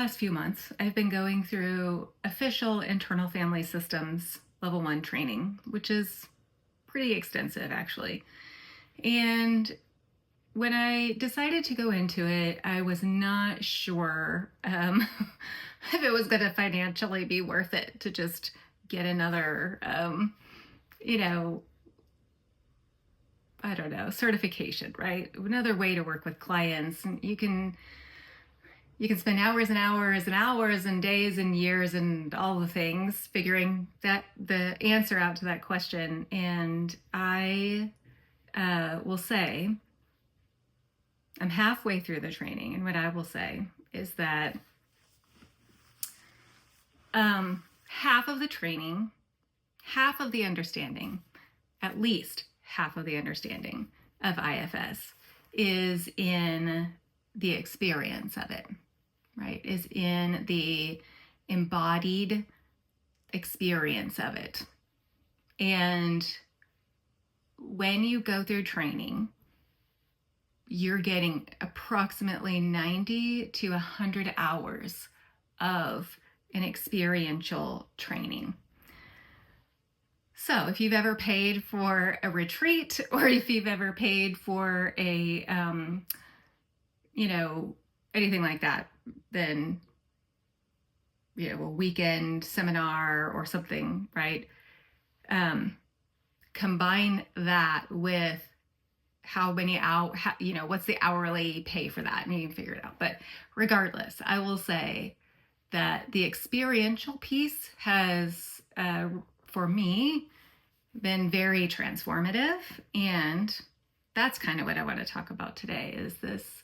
last few months, I've been going through official internal family systems level 1 training, which is pretty extensive actually. And when I decided to go into it, I was not sure if it was going to financially be worth it to just get another, I don't know, certification, right? Another way to work with clients. And you can spend hours and hours and hours and days and years and all the things figuring that the answer out to that question. And I will say, I'm halfway through the training, and what I will say is that half of the training, half of the understanding, at least half of the understanding of IFS is in the experience of it, right? Is in the embodied experience of it. And when you go through training, you're getting approximately 90 to 100 hours of an experiential training. So if you've ever paid for a retreat, or if you've ever paid for a, anything like that, then, a weekend seminar or something, right? Combine that with how many hours, what's the hourly pay for that, and you can figure it out. But regardless, I will say that the experiential piece has, for me, been very transformative. And that's kind of what I want to talk about today, is this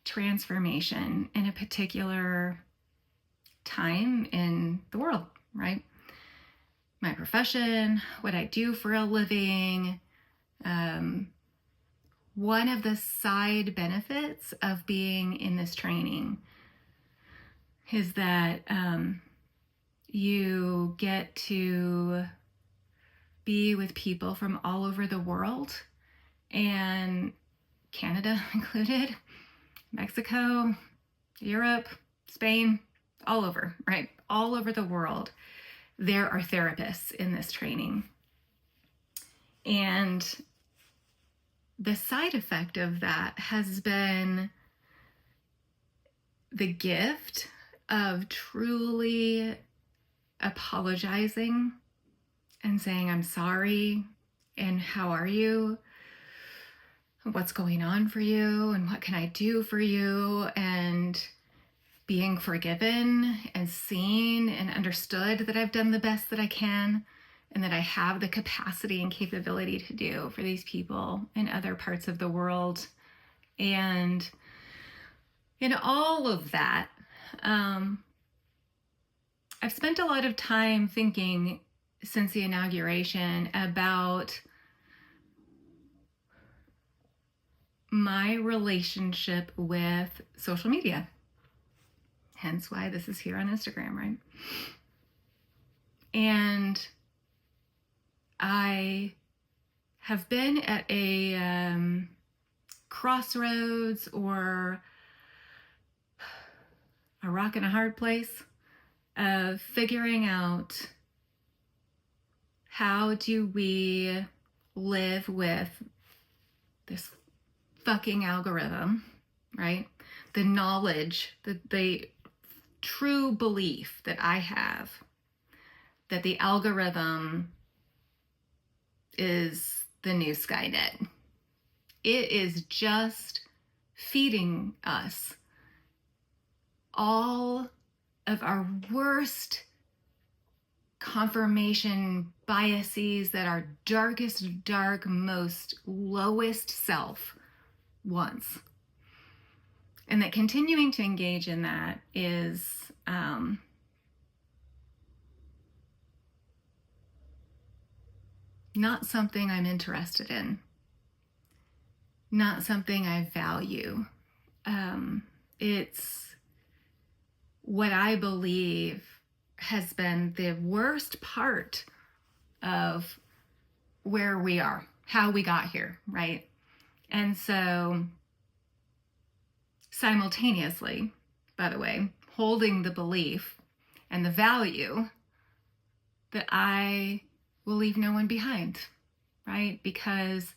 transformation in a particular time in the world, right? My profession, what I do for a living. One of the side benefits of being in this training is that you get to be with people from all over the world, and Canada included, Mexico, Europe, Spain, all over, right? All over the world. There are therapists in this training. And the side effect of that has been the gift of truly apologizing and saying, I'm sorry, and how are you? What's going on for you? And what can I do for you? And being forgiven and seen and understood that I've done the best that I can, and that I have the capacity and capability to do for these people in other parts of the world. And in all of that, I've spent a lot of time thinking since the inauguration about my relationship with social media. Hence why this is here on Instagram, right? And I have been at a crossroads, or a rock and a hard place of figuring out, how do we live with this fucking algorithm, right? The knowledge, the true belief that I have that the algorithm is the new Skynet. It is just feeding us all of our worst confirmation biases that our darkest dark, most lowest self wants. And that continuing to engage in that is not something I'm interested in, not something I value. It's what I believe has been the worst part of where we are, how we got here, right? And so simultaneously, by the way, holding the belief and the value that I will leave no one behind, right? Because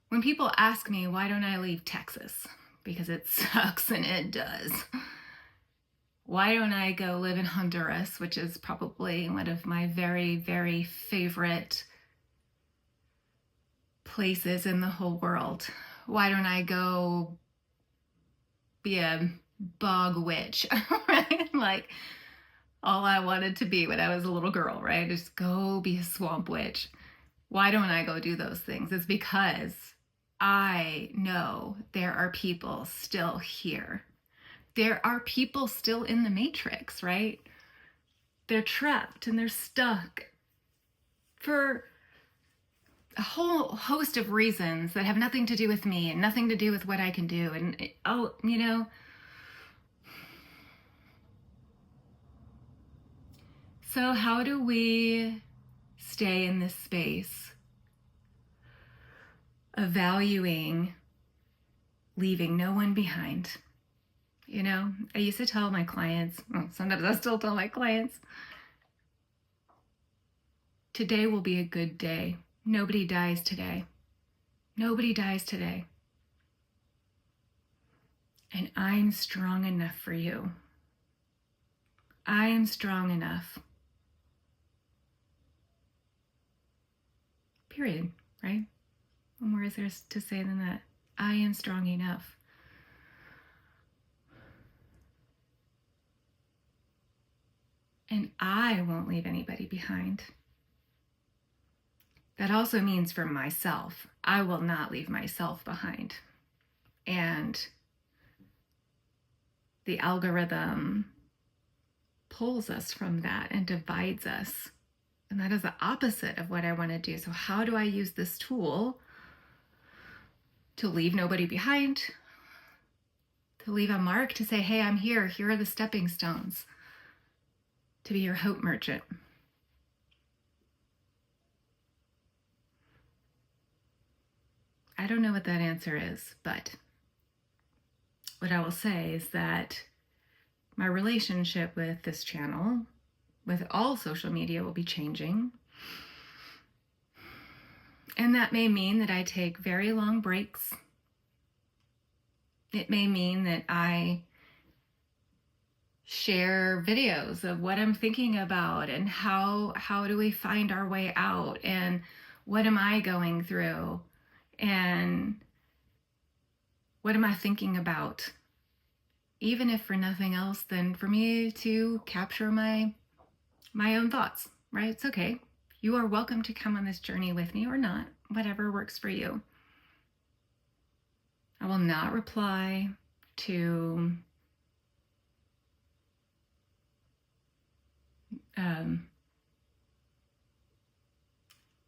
when people ask me, why don't I leave Texas? Because it sucks, and it does. Why don't I go live in Honduras, which is probably one of my very, very favorite places in the whole world? Why don't I go be a bog witch, right? Like, all I wanted to be when I was a little girl, right? Just go be a swamp witch. Why don't I go do those things? It's because I know there are people still here. There are people still in the matrix, right? They're trapped and they're stuck for a whole host of reasons that have nothing to do with me and nothing to do with what I can do. And so how do we stay in this space of valuing leaving no one behind? I used to tell my clients, well, sometimes I still tell my clients, today will be a good day. Nobody dies today. Nobody dies today. And I'm strong enough for you. I am strong enough. Period, right? What more is there to say than that? I am strong enough. And I won't leave anybody behind. That also means for myself, I will not leave myself behind. And the algorithm pulls us from that and divides us. And that is the opposite of what I want to do. So how do I use this tool to leave nobody behind? To leave a mark, to say, hey, I'm here. Here are the stepping stones to be your hope merchant. I don't know what that answer is, but what I will say is that my relationship with this channel, with all social media, will be changing. And that may mean that I take very long breaks. It may mean that I share videos of what I'm thinking about and how do we find our way out, and what am I going through, and what am I thinking about? Even if for nothing else than for me to capture my own thoughts, right? It's okay. You are welcome to come on this journey with me or not, whatever works for you. I will not reply to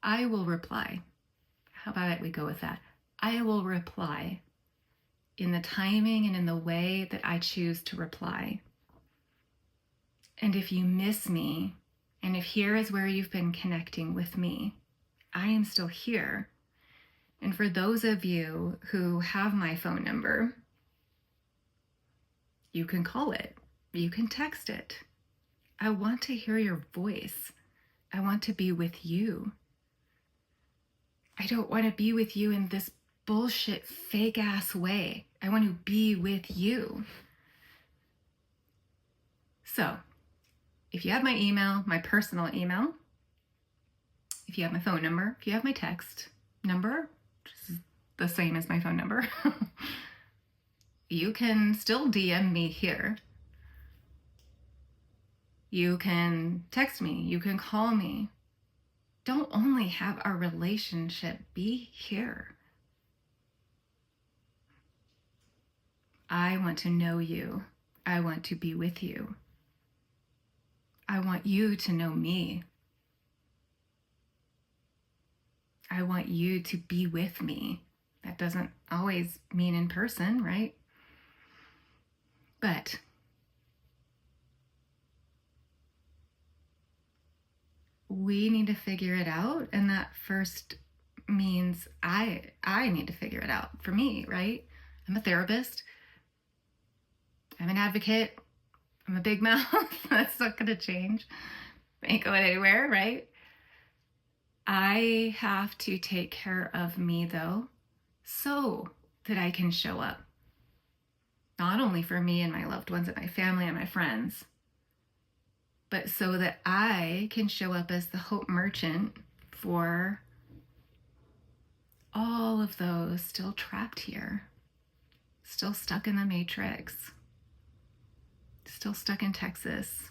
I will reply. How about it? We go with that. I will reply in the timing and in the way that I choose to reply. And if you miss me, and if here is where you've been connecting with me, I am still here. And for those of you who have my phone number, you can call it, you can text it. I want to hear your voice. I want to be with you. I don't want to be with you in this bullshit, fake ass way. I want to be with you. So, if you have my email, my personal email, if you have my phone number, if you have my text number, which is the same as my phone number, you can still DM me here. You can text me, you can call me. Don't only have our relationship be here. I want to know you. I want to be with you. I want you to know me. I want you to be with me. That doesn't always mean in person, right? But we need to figure it out, and that first means I need to figure it out for me, right? I'm a therapist. I'm an advocate. I'm a big mouth. That's not going to change. Ain't going anywhere, right? I have to take care of me, though, so that I can show up. Not only for me and my loved ones and my family and my friends, but so that I can show up as the hope merchant for all of those still trapped here, still stuck in the matrix, still stuck in Texas,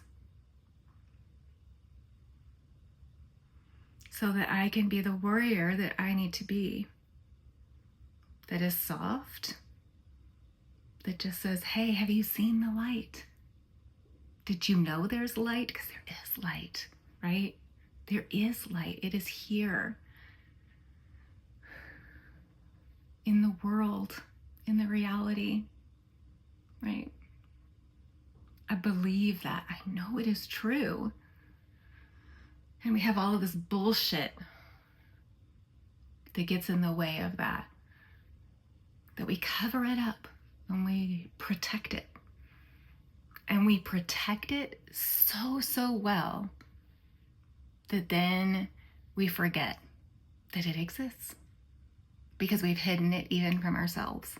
so that I can be the warrior that I need to be, that is soft, that just says, hey, have you seen the light? Did you know there's light? Because there is light, right? There is light. It is here in the world, in the reality, right? I believe that. I know it is true. And we have all of this bullshit that gets in the way of that we cover it up and we protect it. And we protect it so well that then we forget that it exists because we've hidden it even from ourselves.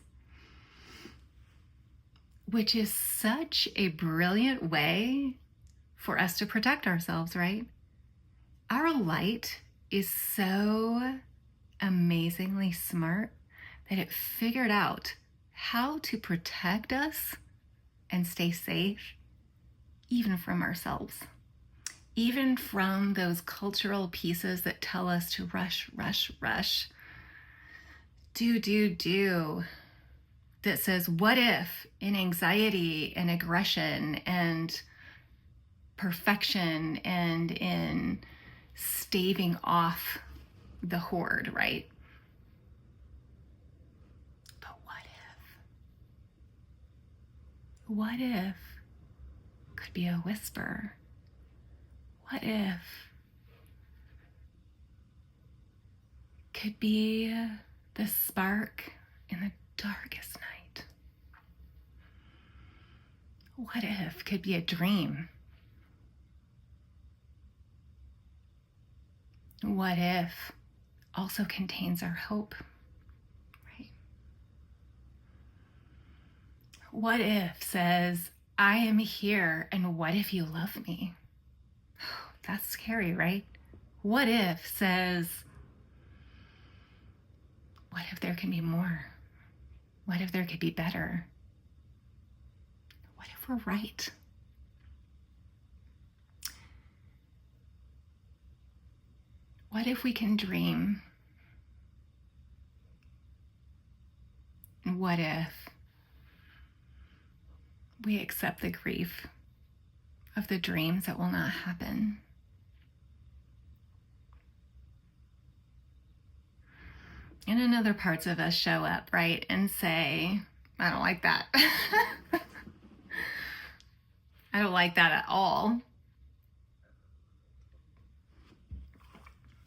Which is such a brilliant way for us to protect ourselves, right? Our light is so amazingly smart that it figured out how to protect us and stay safe, even from ourselves, even from those cultural pieces that tell us to rush, do, that says, what if in anxiety and aggression and perfection and in staving off the horde, right? But what if could be a whisper? What if could be the spark in the darkest night? What if could be a dream? What if also contains our hope, right? What if says, I am here, and what if you love me? That's scary, right? What if says, what if there can be more? What if there could be better? What if we're right? What if we can dream? What if we accept the grief of the dreams that will not happen? And then other parts of us show up, right, and say, I don't like that. I don't like that at all.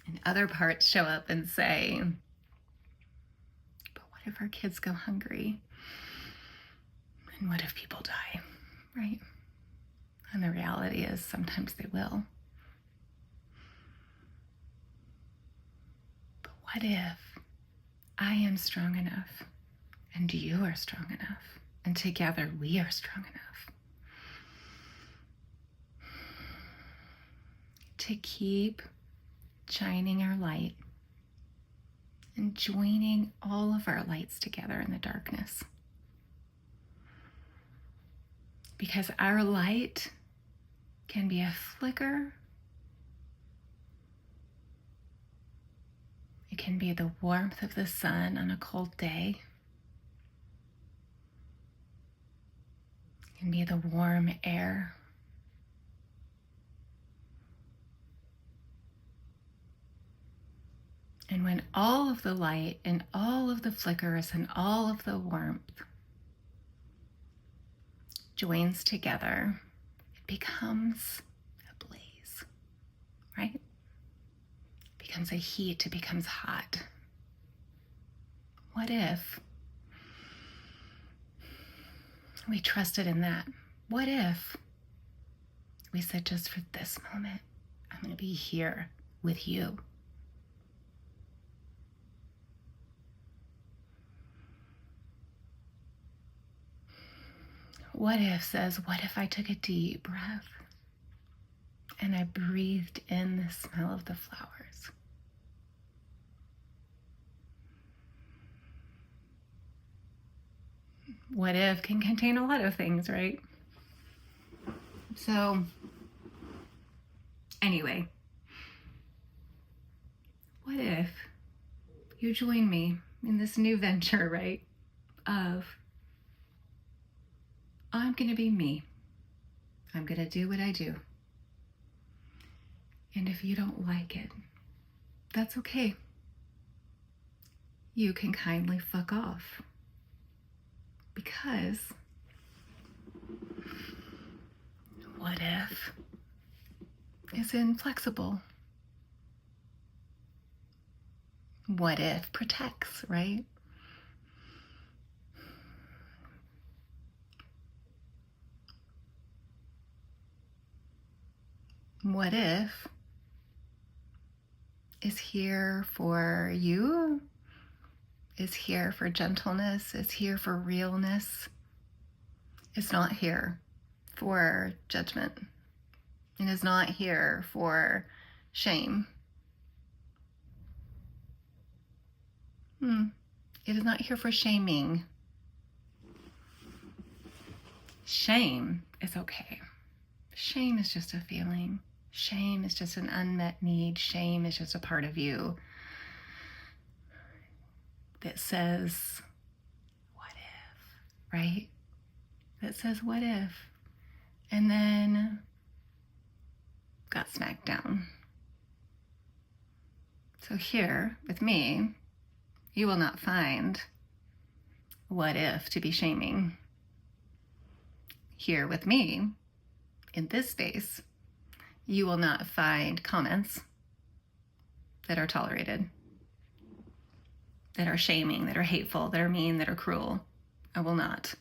And other parts show up and say, but what if our kids go hungry? And what if people die, right? And the reality is sometimes they will. But what if I am strong enough and you are strong enough and together we are strong enough to keep shining our light and joining all of our lights together in the darkness? Because our light can be a flicker. It can be the warmth of the sun on a cold day. It can be the warm air. And when all of the light and all of the flickers and all of the warmth joins together, it becomes a blaze, right? It becomes a heat, it becomes hot. What if We trusted in that. What if we said, just for this moment, I'm going to be here with you? What if says, what if I took a deep breath and I breathed in the smell of the flowers? What if can contain a lot of things, right? So, anyway, what if you join me in this new venture, right? Of, I'm going to be me. I'm going to do what I do. And if you don't like it, that's okay. You can kindly fuck off. Because what if is inflexible? What if protects, right? What if is here for you, is here for gentleness, is here for realness. It's not here for judgment. It is not here for shame. It is not here for shaming. Shame is okay. Shame is just a feeling. Shame is just an unmet need. Shame is just a part of you that says, what if, right? That says, what if? And then got smacked down. So here with me, you will not find what if to be shaming. Here with me, in this space, you will not find comments that are tolerated, that are shaming, that are hateful, that are mean, that are cruel. I will not.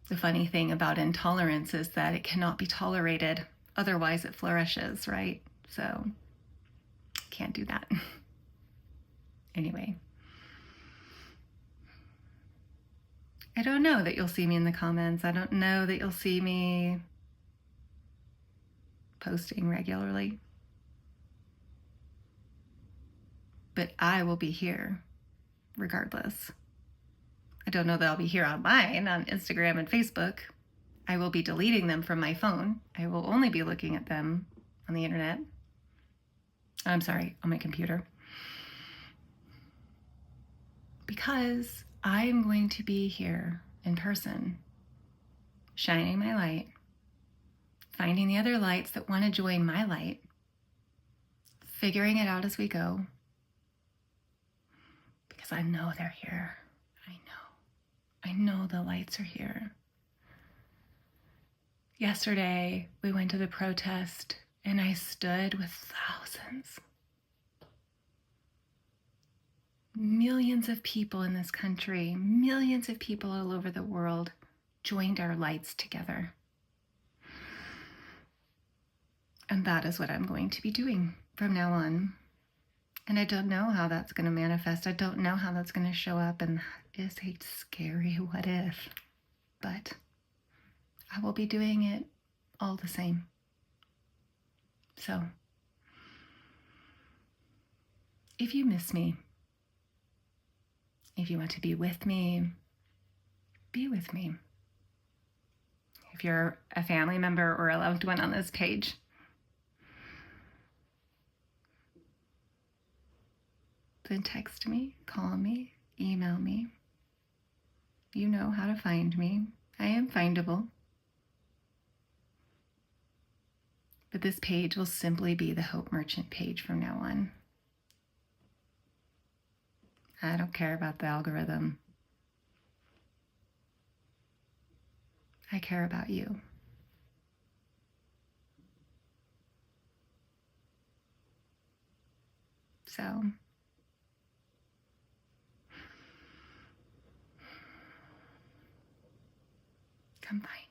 The funny thing about intolerance is that it cannot be tolerated. Otherwise it flourishes, right? So can't do that. Anyway. I don't know that you'll see me in the comments. I don't know that you'll see me posting regularly. But I will be here regardless. I don't know that I'll be here on mine, on Instagram and Facebook. I will be deleting them from my phone. I will only be looking at them on the internet. I'm sorry, on my computer. Because I am going to be here in person, shining my light, finding the other lights that want to join my light, figuring it out as we go. Because I know they're here. I know the lights are here. Yesterday, we went to the protest and I stood with thousands, millions of people in this country, millions of people all over the world joined our lights together. And that is what I'm going to be doing from now on. And I don't know how that's going to manifest. I don't know how that's going to show up. And that is a scary what if. But I will be doing it all the same. So, if you miss me, if you want to be with me, be with me. If you're a family member or a loved one on this page, then text me, call me, email me. You know how to find me. I am findable. But this page will simply be the Hope Merchant page from now on. I don't care about the algorithm. I care about you. So, Combine.